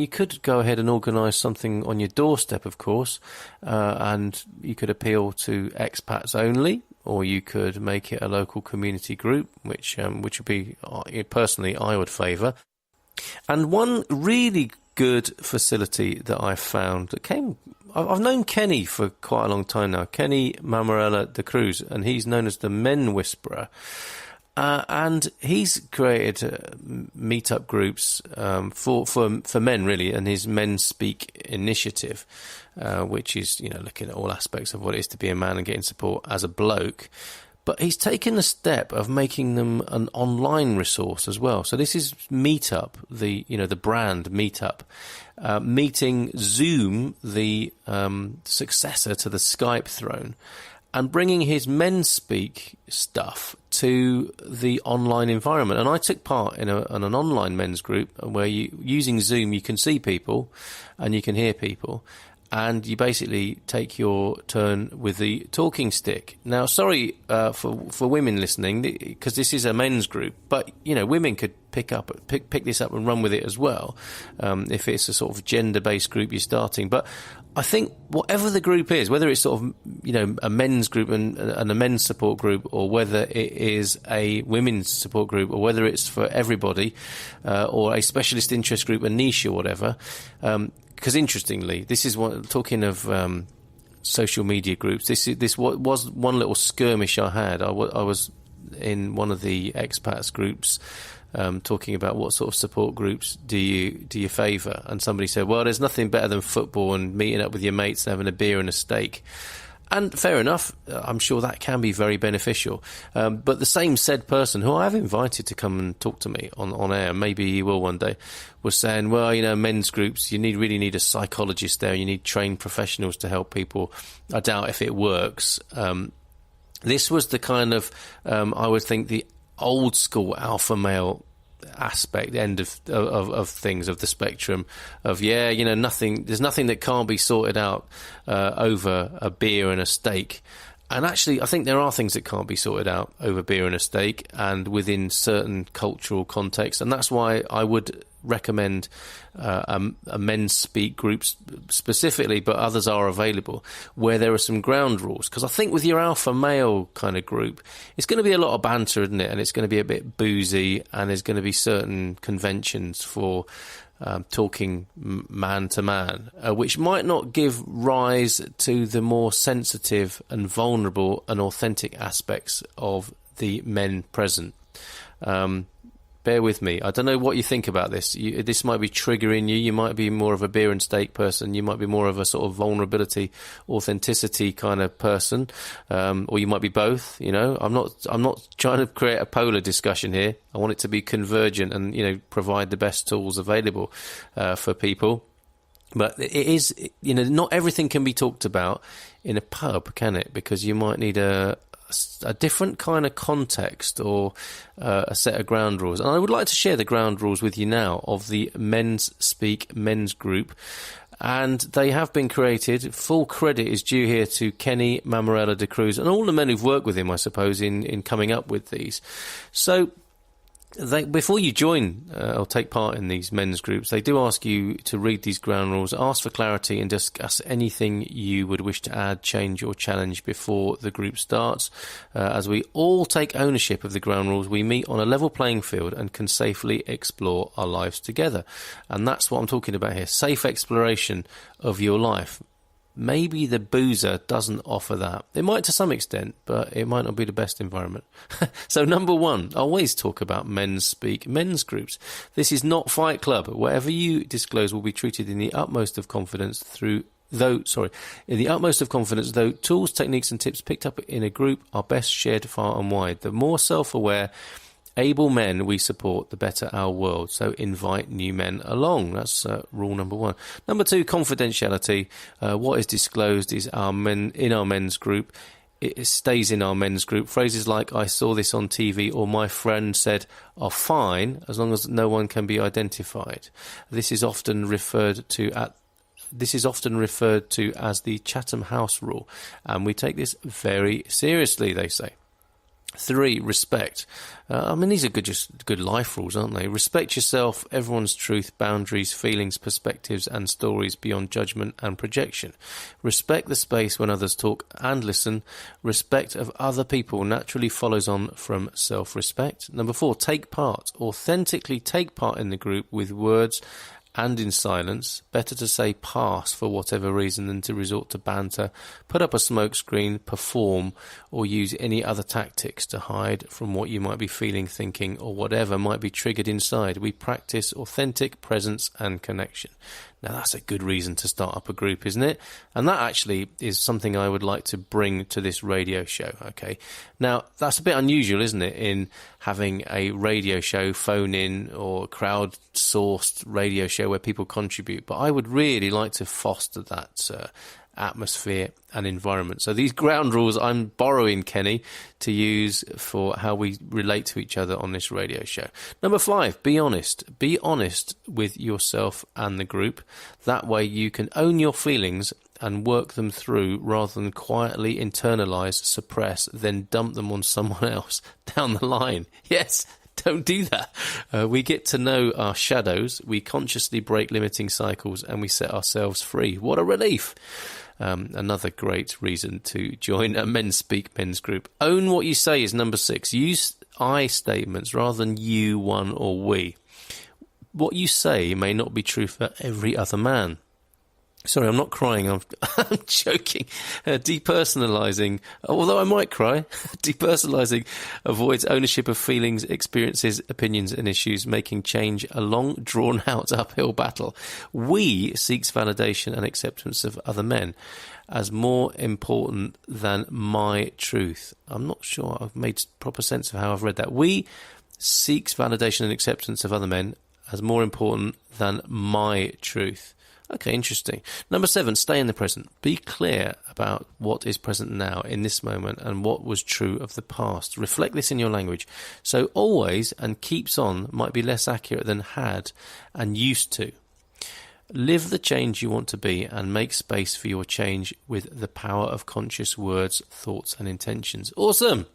you could go ahead and organise something on your doorstep, of course, and you could appeal to expats only, or you could make it a local community group, which would be, personally, I would favour. And one really good facility that I found that I've known Kenny for quite a long time now, Kenny Mammarella D'Cruz, and he's known as the Men Whisperer. And he's created meetup groups for men, really, and his MenSpeak initiative, which is, looking at all aspects of what it is to be a man and getting support as a bloke. But he's taken the step of making them an online resource as well. So this is Meetup, the brand Meetup, meeting Zoom, the successor to the Skype throne, and bringing his MenSpeak stuff to the online environment. And I took part in an online men's group where using Zoom, you can see people and you can hear people. And you basically take your turn with the talking stick. Now, sorry for women listening, because this is a men's group, but women could pick this up and run with it as well, if it's a sort of gender-based group you're starting. But I think whatever the group is, whether it's sort of a men's group and a men's support group, or whether it is a women's support group, or whether it's for everybody, or a specialist interest group, a niche or whatever. Because interestingly, this is talking of social media groups. This was one little skirmish I had. I was in one of the expats groups talking about what sort of support groups do you favour, and somebody said, well, there's nothing better than football and meeting up with your mates and having a beer and a steak. And fair enough, I'm sure that can be very beneficial. But the same said person, who I have invited to come and talk to me on air, maybe he will one day, was saying, well, men's groups, you really need a psychologist there. You need trained professionals to help people. I doubt if it works. This was the kind of, I would think, the old school alpha male aspect end of things, of the spectrum of nothing, there's nothing that can't be sorted out over a beer and a steak. And actually, I think there are things that can't be sorted out over beer and a steak and within certain cultural contexts. And that's why I would recommend a MenSpeak group specifically, but others are available, where there are some ground rules. Because I think with your alpha male kind of group, it's going to be a lot of banter, isn't it? And it's going to be a bit boozy, and there's going to be certain conventions for talking man to man, which might not give rise to the more sensitive and vulnerable and authentic aspects of the men present. Bear with me. I don't know what you think about this. This might be triggering you. You might be more of a beer and steak person. You might be more of a sort of vulnerability, authenticity kind of person, or you might be both. I'm not trying to create a polar discussion here. I want it to be convergent and provide the best tools available for people. But it is, not everything can be talked about in a pub, can it? Because you might need a different kind of context or a set of ground rules. And I would like to share the ground rules with you now of the MenSpeak men's group. And they have been created. Full credit is due here to Kenny Mammarella D'Cruz and all the men who've worked with him, I suppose, in coming up with these. So before you join or take part in these men's groups, they do ask you to read these ground rules, ask for clarity, and discuss anything you would wish to add, change, or challenge before the group starts. As we all take ownership of the ground rules, we meet on a level playing field and can safely explore our lives together. And that's what I'm talking about here, safe exploration of your life. Maybe the boozer doesn't offer that. It might to some extent, but it might not be the best environment. So number one, always talk about MenSpeak men's groups. This is not Fight Club. Whatever you disclose will be treated in the utmost of confidence though tools, techniques and tips picked up in a group are best shared far and wide. The more self-aware, able men we support, the better our world. So invite new men along. That's rule number one. Number two, confidentiality. What is disclosed is in our men's group. It stays in our men's group. Phrases like "I saw this on TV" or "my friend said" are fine as long as no one can be identified. This is often referred to as the Chatham House rule, and we take this very seriously, they say. 3, respect. These are just good life rules, aren't they? Respect yourself, everyone's truth, boundaries, feelings, perspectives, and stories beyond judgment and projection. Respect the space when others talk and listen. Respect of other people naturally follows on from self-respect. Number 4, take part. Authentically take part in the group with words and in silence. Better to say pass for whatever reason than to resort to banter, put up a smokescreen, perform, or use any other tactics to hide from what you might be feeling, thinking, or whatever might be triggered inside. We practice authentic presence and connection. Now that's a good reason to start up a group, isn't it? And that actually is something I would like to bring to this radio show, okay? Now, that's a bit unusual, isn't it, in having a radio show, phone-in or crowd-sourced radio show where people contribute. But I would really like to foster that atmosphere and environment. So these ground rules I'm borrowing, Kenny, to use for how we relate to each other on this radio show. Number 5, be honest. Be honest with yourself and the group. That way you can own your feelings and work them through rather than quietly internalize, suppress, then dump them on someone else down the line. Yes, don't do that. We get to know our shadows, we consciously break limiting cycles, and we set ourselves free. What a relief. Another great reason to join a MenSpeak men's group. Own what you say is number 6. Use I statements rather than you, one, or we. What you say may not be true for every other man. Sorry, I'm not crying, I'm joking. Depersonalising, although I might cry, depersonalising avoids ownership of feelings, experiences, opinions and issues, making change a long, drawn-out uphill battle. We seeks validation and acceptance of other men as more important than my truth. I'm not sure I've made proper sense of how I've read that. We seeks validation and acceptance of other men as more important than my truth. Okay, interesting. Number 7, stay in the present. Be clear about what is present now in this moment and what was true of the past. Reflect this in your language. So always and keeps on might be less accurate than had and used to. Live the change you want to be and make space for your change with the power of conscious words, thoughts and intentions. Awesome!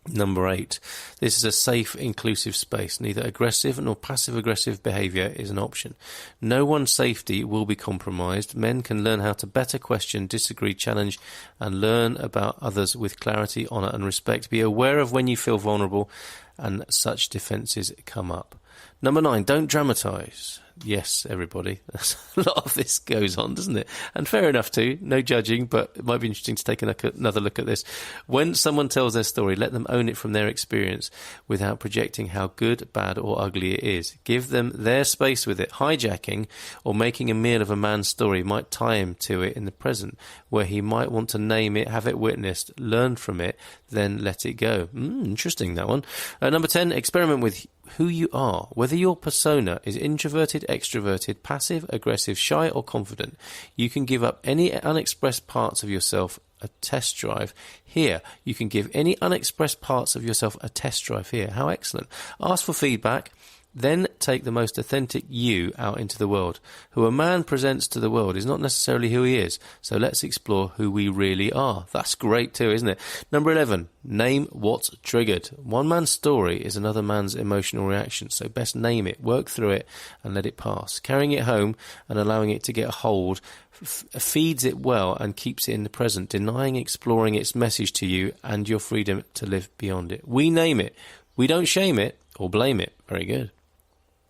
Number 8, this is a safe, inclusive space. Neither aggressive nor passive-aggressive behaviour is an option. No one's safety will be compromised. Men can learn how to better question, disagree, challenge, and learn about others with clarity, honour and respect. Be aware of when you feel vulnerable and such defences come up. Number 9, don't dramatise. Yes, everybody. A lot of this goes on, doesn't it? And fair enough too. No judging, but it might be interesting to take another look at this. When someone tells their story, let them own it from their experience without projecting how good, bad or ugly it is. Give them their space with it. Hijacking or making a meal of a man's story might tie him to it in the present, where he might want to name it, have it witnessed, learn from it, then let it go. Interesting, that one. Number 10, experiment with who you are, whether your persona is introverted, extroverted, passive, aggressive, shy or confident. You can give up any unexpressed parts of yourself a test drive here. You can give any unexpressed parts of yourself a test drive here. How excellent. Ask for feedback. Then take the most authentic you out into the world. Who a man presents to the world is not necessarily who he is. So let's explore who we really are. That's great too, isn't it? Number 11, name what's triggered. One man's story is another man's emotional reaction. So best name it, work through it and let it pass. Carrying it home and allowing it to get a hold feeds it well and keeps it in the present, denying exploring its message to you and your freedom to live beyond it. We name it. We don't shame it or blame it. Very good.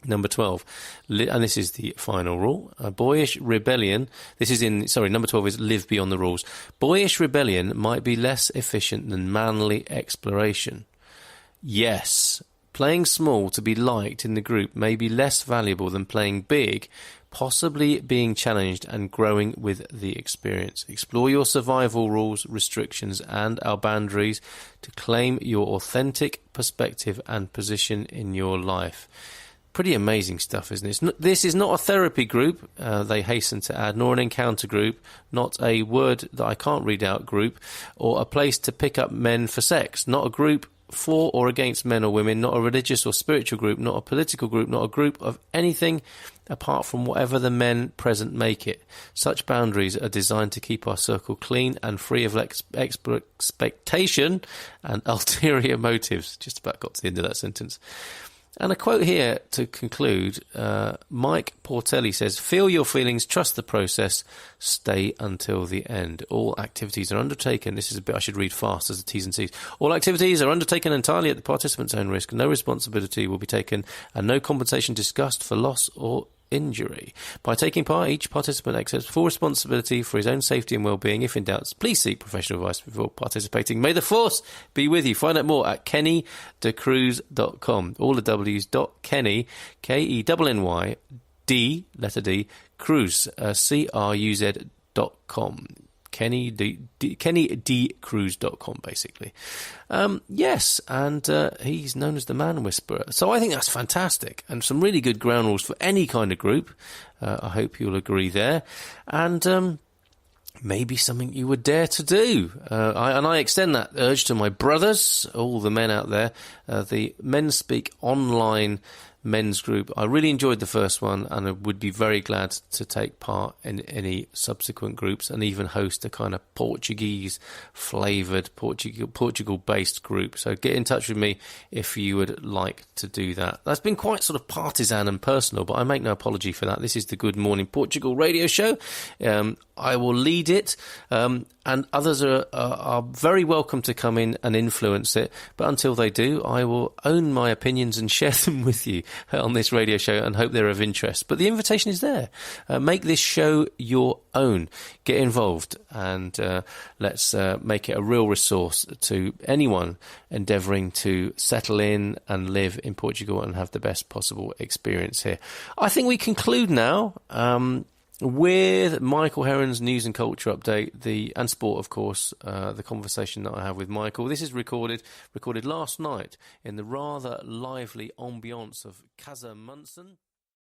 Number 12, and this is the final rule, boyish rebellion. Number 12 is live beyond the rules. Boyish rebellion might be less efficient than manly exploration. Yes, playing small to be liked in the group may be less valuable than playing big, possibly being challenged and growing with the experience. Explore your survival rules, restrictions and our boundaries to claim your authentic perspective and position in your life. Pretty amazing stuff, isn't it? This is not a therapy group, they hasten to add, nor an encounter group, not a word that I can't read out group, or a place to pick up men for sex. Not a group for or against men or women, not a religious or spiritual group, not a political group, not a group of anything apart from whatever the men present make it. Such boundaries are designed to keep our circle clean and free of expectation and ulterior motives. Just about got to the end of that sentence. And a quote here to conclude, Mike Portelli says, "Feel your feelings, trust the process, stay until the end. All activities are undertaken," this is a bit I should read fast as the T's and C's. "All activities are undertaken entirely at the participant's own risk. No responsibility will be taken and no compensation discussed for loss or injury. By taking part, each participant accepts full responsibility for his own safety and well-being. If in doubt, please seek professional advice before participating. May the force be with you." Find out more at kennydecruz.com. All the W's. Kenny, Kenny, letter D, Cruz, CRUZ.com. KennyDCruz.com, basically. Yes, and he's known as the Man Whisperer. So I think that's fantastic, and some really good ground rules for any kind of group. I hope you'll agree there. And maybe something you would dare to do. I extend that urge to my brothers, all the men out there, the MenSpeak online men's group. I really enjoyed the first one, and I would be very glad to take part in any subsequent groups and even host a kind of Portuguese flavoured, Portugal-based group. So get in touch with me if you would like to do that. That's been quite sort of partisan and personal, but I make no apology for that. This is the Good Morning Portugal radio show. I will lead it, and others are very welcome to come in and influence it. But until they do, I will own my opinions and share them with you on this radio show and hope they're of interest. But the invitation is there. Make this show your own. Get involved, and let's make it a real resource to anyone endeavouring to settle in and live in Portugal and have the best possible experience here. I think we conclude now with Michael Heron's news and culture update, and sport, of course, the conversation that I have with Michael. This is recorded last night in the rather lively ambience of Casa Munson.